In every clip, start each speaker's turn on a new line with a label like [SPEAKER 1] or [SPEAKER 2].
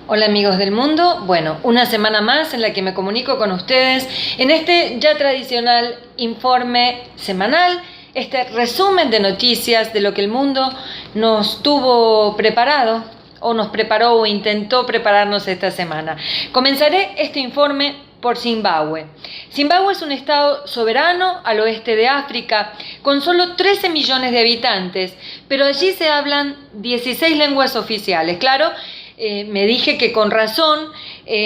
[SPEAKER 1] Hola amigos del mundo, bueno, una semana más en la que me comunico con ustedes en este ya tradicional informe semanal, este resumen de noticias de lo que el mundo nos tuvo preparado o nos preparó o intentó prepararnos esta semana. Comenzaré este informe por Zimbabue. Zimbabue es un estado soberano al oeste de África con solo 13 millones de habitantes, pero allí se hablan 16 lenguas oficiales. Claro, me dije que con razón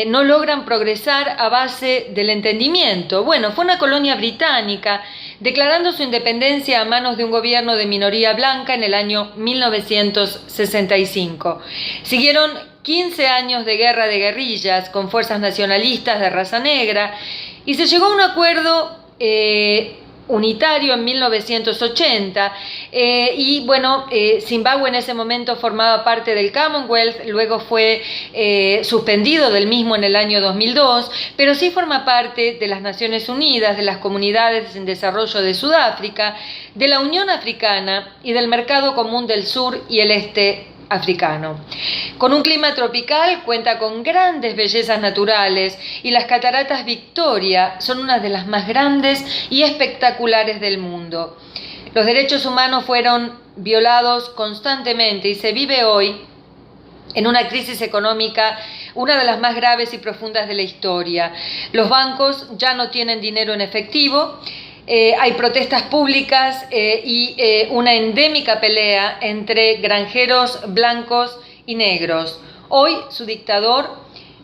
[SPEAKER 1] no logran progresar a base del entendimiento. Bueno, fue una colonia británica declarando su independencia a manos de un gobierno de minoría blanca en el año 1965. Siguieron 15 años de guerra de guerrillas con fuerzas nacionalistas de raza negra y se llegó a un acuerdo unitario en 1980 y bueno, Zimbabue en ese momento formaba parte del Commonwealth, luego fue suspendido del mismo en el año 2002, pero sí forma parte de las Naciones Unidas, de las Comunidades en Desarrollo de Sudáfrica, de la Unión Africana y del Mercado Común del Sur y el Este africano. Con un clima tropical, cuenta con grandes bellezas naturales y las cataratas Victoria son una de las más grandes y espectaculares del mundo. Los derechos humanos fueron violados constantemente y se vive hoy en una crisis económica, una de las más graves y profundas de la historia. Los bancos ya no tienen dinero en efectivo. Hay protestas públicas y una endémica pelea entre granjeros blancos y negros. Hoy su dictador,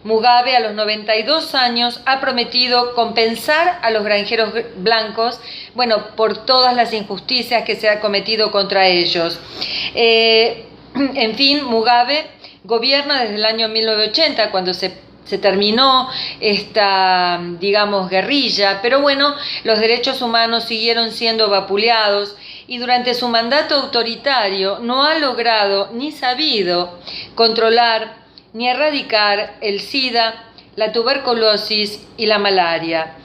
[SPEAKER 1] Mugabe, a los 92 años, ha prometido compensar a los granjeros blancos, bueno, por todas las injusticias que se ha cometido contra ellos. En fin, Mugabe gobierna desde el año 1980, cuando se terminó esta, digamos, guerrilla, pero bueno, los derechos humanos siguieron siendo vapuleados y durante su mandato autoritario no ha logrado ni sabido controlar ni erradicar el SIDA, la tuberculosis y la malaria.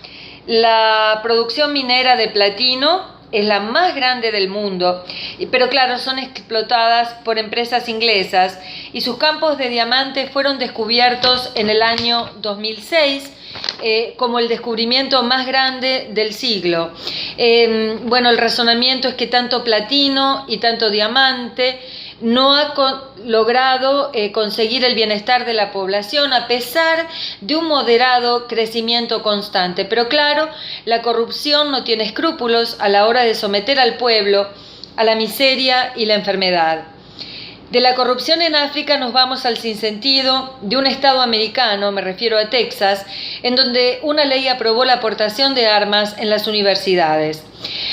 [SPEAKER 1] La producción minera de platino es la más grande del mundo, pero claro, son explotadas por empresas inglesas y sus campos de diamantes fueron descubiertos en el año 2006 como el descubrimiento más grande del siglo. Bueno, el razonamiento es que tanto platino y tanto diamante no ha logrado conseguir el bienestar de la población a pesar de un moderado crecimiento constante. Pero claro, la corrupción no tiene escrúpulos a la hora de someter al pueblo a la miseria y la enfermedad. De la corrupción en África nos vamos al sinsentido de un estado americano, me refiero a Texas, en donde una ley aprobó la aportación de armas en las universidades.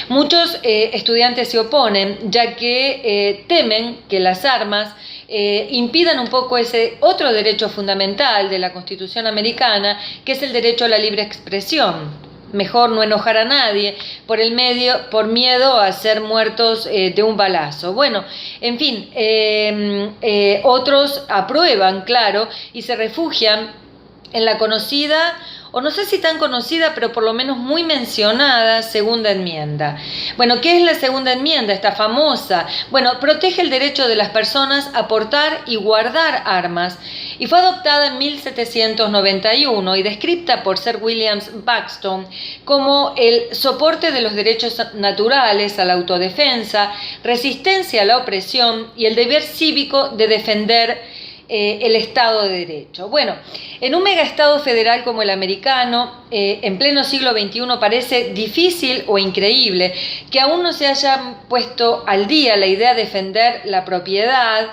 [SPEAKER 1] Muchos estudiantes se oponen, ya que temen que las armas impidan un poco ese otro derecho fundamental de la Constitución americana, que es el derecho a la libre expresión. Mejor no enojar a nadie por miedo a ser muertos de un balazo. Bueno, en fin, otros aprueban, claro, y se refugian en la conocida, o no sé si tan conocida, pero por lo menos muy mencionada, segunda enmienda. Bueno, ¿qué es la segunda enmienda? Esta famosa. Bueno, protege el derecho de las personas a portar y guardar armas y fue adoptada en 1791 y descrita por Sir William Buxton como el soporte de los derechos naturales a la autodefensa, resistencia a la opresión y el deber cívico de defender el Estado de Derecho. Bueno, en un megaestado federal como el americano, en pleno siglo XXI, parece difícil o increíble que aún no se haya puesto al día la idea de defender la propiedad,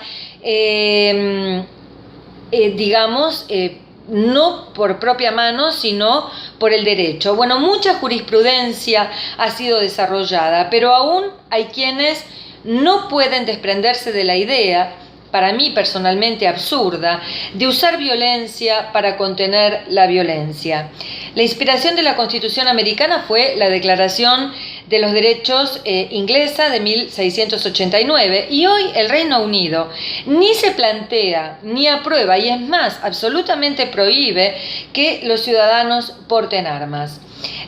[SPEAKER 1] no por propia mano, sino por el derecho. Bueno, mucha jurisprudencia ha sido desarrollada, pero aún hay quienes no pueden desprenderse de la idea, para mí personalmente absurda, de usar violencia para contener la violencia. La inspiración de la Constitución americana fue la Declaración de los Derechos inglesa de 1689 y hoy el Reino Unido ni se plantea ni aprueba y es más, absolutamente prohíbe que los ciudadanos porten armas.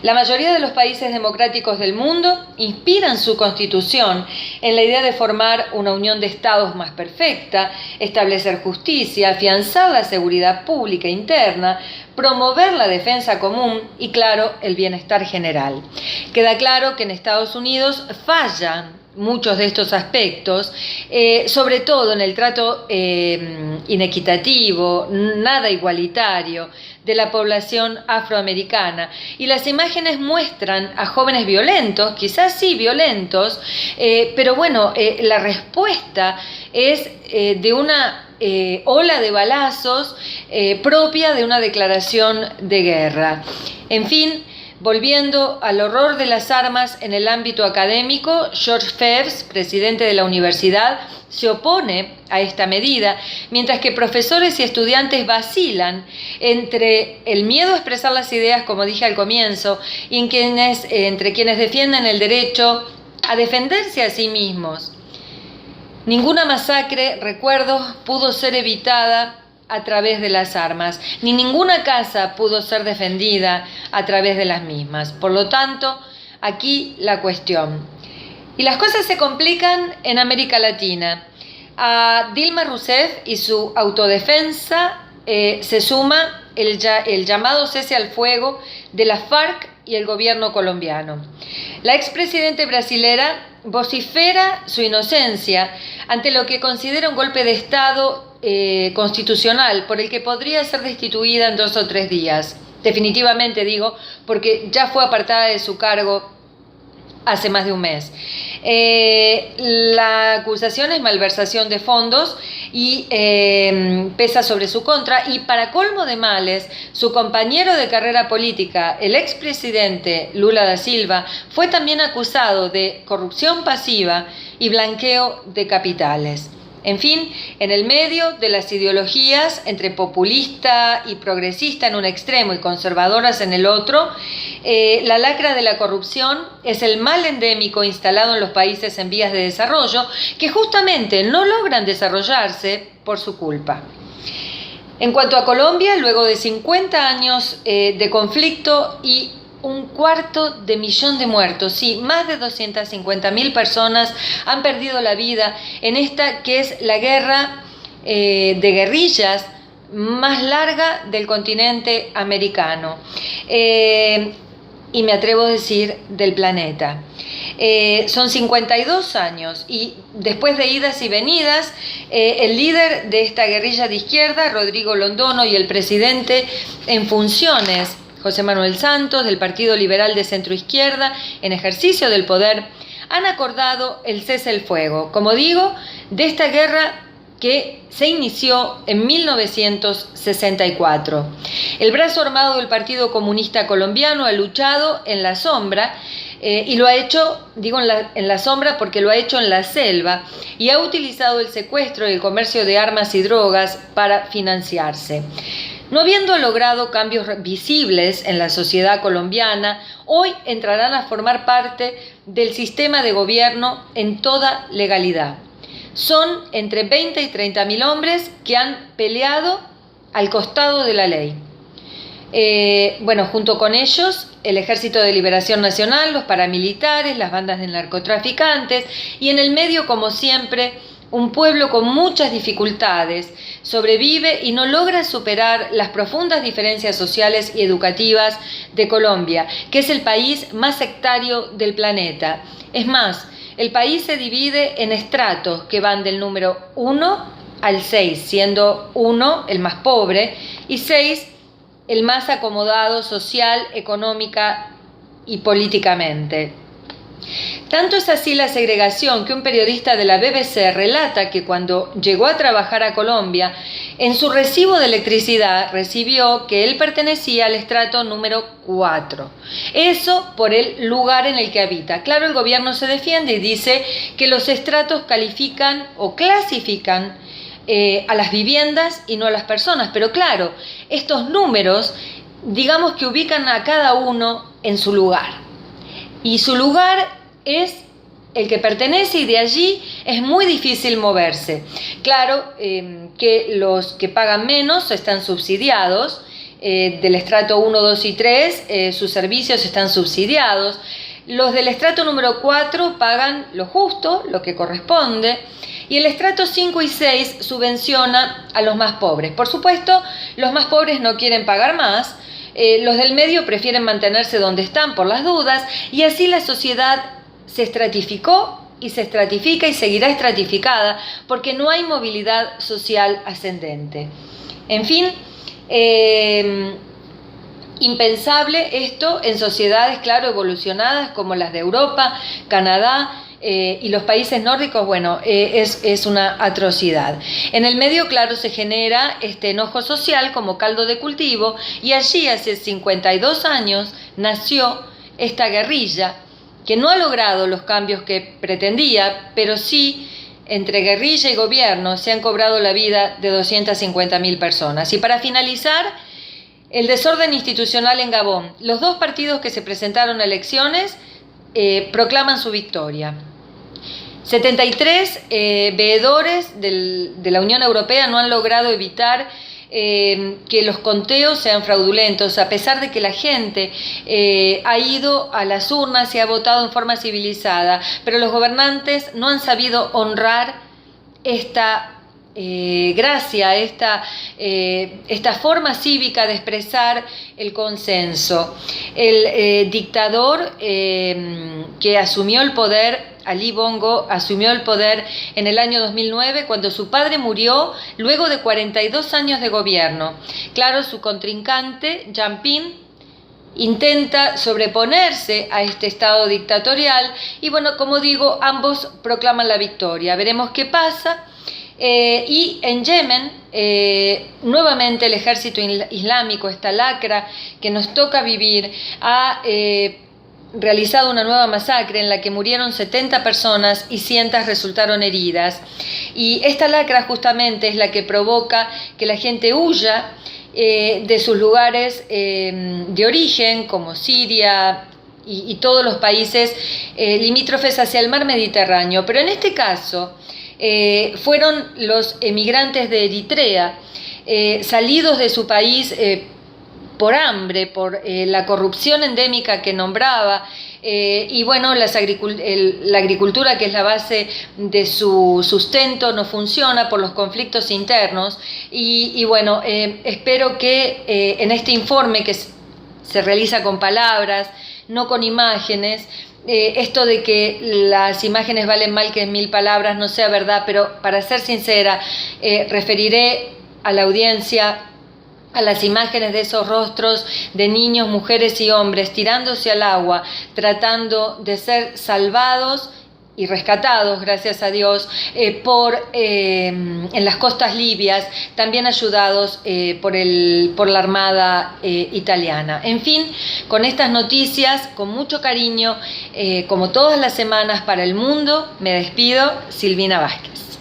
[SPEAKER 1] La mayoría de los países democráticos del mundo inspiran su constitución en la idea de formar una unión de estados más perfecta, establecer justicia, afianzar la seguridad pública interna, promover la defensa común y, claro, el bienestar general. Queda claro que en Estados Unidos fallan muchos de estos aspectos, sobre todo en el trato inequitativo, nada igualitario de la población afroamericana. Y las imágenes muestran a jóvenes violentos, quizás sí violentos, pero bueno, la respuesta es de una ola de balazos propia de una declaración de guerra. En fin, volviendo al horror de las armas en el ámbito académico, George Phelps, presidente de la universidad, se opone a esta medida, mientras que profesores y estudiantes vacilan entre el miedo a expresar las ideas, como dije al comienzo, y entre quienes defienden el derecho a defenderse a sí mismos. Ninguna masacre, recuerdo, pudo ser evitada a través de las armas, ni ninguna casa pudo ser defendida a través de las mismas. Por lo tanto, aquí la cuestión. Y las cosas se complican en América Latina. A Dilma Rousseff y su autodefensa se suma el llamado cese al fuego de la FARC y el gobierno colombiano. La expresidente brasilera vocifera su inocencia ante lo que considera un golpe de Estado constitucional por el que podría ser destituida en 2 o 3 días. Definitivamente digo, porque ya fue apartada de su cargo hace más de un mes. La acusación es malversación de fondos y pesa sobre su contra, y para colmo de males, su compañero de carrera política, el expresidente Lula da Silva, fue también acusado de corrupción pasiva y blanqueo de capitales. En fin, en el medio de las ideologías entre populista y progresista en un extremo y conservadoras en el otro, la lacra de la corrupción es el mal endémico instalado en los países en vías de desarrollo, que justamente no logran desarrollarse por su culpa. En cuanto a Colombia, luego de 50 años de conflicto y 250.000 de muertos, sí, más de 250.000 personas han perdido la vida en esta que es la guerra de guerrillas más larga del continente americano, y me atrevo a decir del planeta. Son 52 años y después de idas y venidas, el líder de esta guerrilla de izquierda, Rodrigo Londono, y el presidente en funciones, José Manuel Santos, del Partido Liberal de Centroizquierda, en ejercicio del poder, han acordado el cese al fuego, como digo, de esta guerra que se inició en 1964. El brazo armado del Partido Comunista Colombiano ha luchado en la sombra, y lo ha hecho, digo en la sombra porque lo ha hecho en la selva, y ha utilizado el secuestro y el comercio de armas y drogas para financiarse. No habiendo logrado cambios visibles en la sociedad colombiana, hoy entrarán a formar parte del sistema de gobierno en toda legalidad. Son entre 20 y 30.000 hombres que han peleado al costado de la ley. Junto con ellos, el Ejército de Liberación Nacional, los paramilitares, las bandas de narcotraficantes, y en el medio, como siempre, un pueblo con muchas dificultades sobrevive y no logra superar las profundas diferencias sociales y educativas de Colombia, que es el país más sectario del planeta. Es más, el país se divide en estratos que van del número 1 al 6, siendo 1 el más pobre y 6 el más acomodado social, económica y políticamente. Tanto es así la segregación que un periodista de la BBC relata que cuando llegó a trabajar a Colombia, en su recibo de electricidad recibió que él pertenecía al estrato número 4. Eso por el lugar en el que habita. Claro, el gobierno se defiende y dice que los estratos califican o clasifican a las viviendas y no a las personas. Pero claro, estos números, digamos que ubican a cada uno en su lugar. Y su lugar es el que pertenece y de allí es muy difícil moverse. Claro que los que pagan menos están subsidiados del estrato 1, 2 y 3, sus servicios están subsidiados. Los del estrato número 4 pagan lo justo, lo que corresponde, y el estrato 5 y 6 subvenciona a los más pobres. Por supuesto, los más pobres no quieren pagar más, los del medio prefieren mantenerse donde están por las dudas, y así la sociedad se estratificó y se estratifica y seguirá estratificada porque no hay movilidad social ascendente. En fin, impensable esto en sociedades, claro, evolucionadas como las de Europa, Canadá y los países nórdicos. Bueno, es una atrocidad. En el medio, claro, se genera este enojo social como caldo de cultivo, y allí hace 52 años nació esta guerrilla que no ha logrado los cambios que pretendía, pero sí, entre guerrilla y gobierno, se han cobrado la vida de 250.000 personas. Y para finalizar, el desorden institucional en Gabón. Los dos partidos que se presentaron a elecciones proclaman su victoria. 73 veedores de la Unión Europea no han logrado evitar que los conteos sean fraudulentos, a pesar de que la gente ha ido a las urnas y ha votado en forma civilizada, pero los gobernantes no han sabido honrar esta gracia, esta forma cívica de expresar el consenso. El dictador que asumió el poder, Ali Bongo, asumió el poder en el año 2009 cuando su padre murió luego de 42 años de gobierno. Claro, su contrincante, Jampin, intenta sobreponerse a este estado dictatorial y bueno, como digo, ambos proclaman la victoria. Veremos qué pasa. Y en Yemen, nuevamente el ejército islámico, esta lacra que nos toca vivir, ha realizado una nueva masacre en la que murieron 70 personas y cientos resultaron heridas. Y esta lacra justamente es la que provoca que la gente huya de sus lugares de origen, como Siria y todos los países limítrofes hacia el mar Mediterráneo. Pero en este caso fueron los emigrantes de Eritrea, salidos de su país por hambre, por la corrupción endémica que nombraba, y bueno, la agricultura, que es la base de su sustento, no funciona por los conflictos internos. Y bueno, espero que en este informe, que se realiza con palabras, no con imágenes, esto de que las imágenes valen más que 1000 palabras no sea verdad, pero para ser sincera, referiré a la audiencia a las imágenes de esos rostros de niños, mujeres y hombres tirándose al agua, tratando de ser salvados y rescatados, gracias a Dios, en las costas libias, también ayudados por la Armada italiana. En fin, con estas noticias, con mucho cariño, como todas las semanas para el mundo, me despido, Silvina Vázquez.